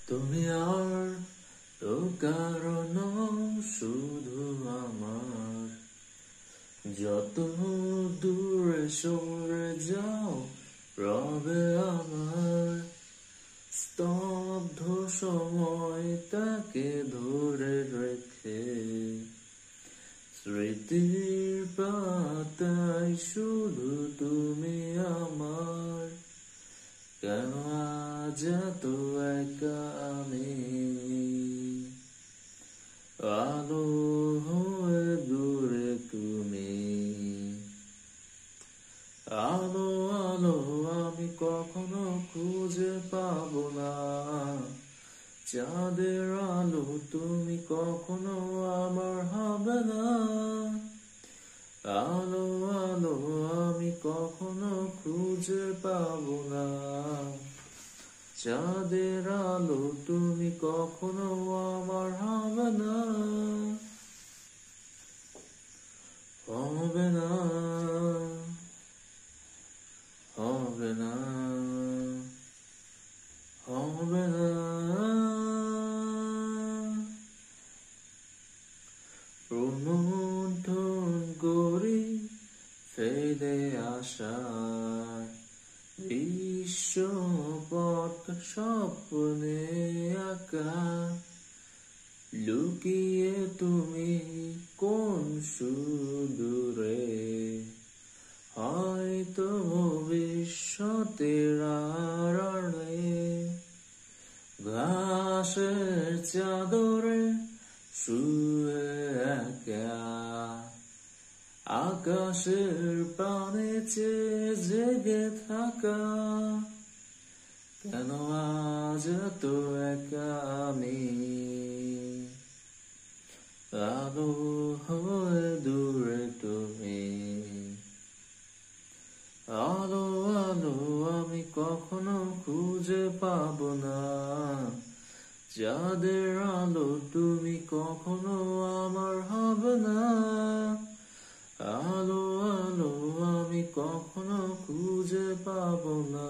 তুমি আর তো কারণ শুধু আমার, যত দূরে সরে যাও রবে আমার স্তব্ধ সময়টাকে ধরে রেখে। স্মৃতির পাতায় শুধু তুমি আমার, কেন আজ এত একা আমি? আলো হয়ে দূরে তুমি, আলো আলো আমি কখনো খুঁজে পাবো না। চাঁদের আলো তুমি কখনো আমার হবে না। আলো আলো আমি কখনো খুঁজে পাবো না। চাঁদের আলো তুমি কখনো আমার হবে না, হবে না, হবে না, হবে না। প্রমোঠন করি ফেলে আসার বিশ্বপথ স্বপ্নে আঁকা। লুকিয়ে তুমি কোন সুদূরে, হয়তো ভবিষ্যতের আড়ালে। ঘাসের চাদরে শুয়ে একা, আকাশের পানে চেয়ে জেগে থাকা। কেন আজ এত একা আমি? আলো হয়ে দূরে তুমি, আলো আলো আমি কখনো খুঁজে পাবো না। যাদের আলো তুমি কখনো আমার হবে না। আলো আলো আমি কখনো খুঁজে পাবো না।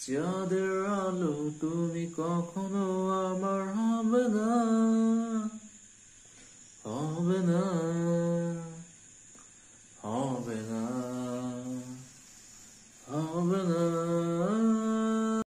যাদের আলো তুমি কখনো আমার হবে না।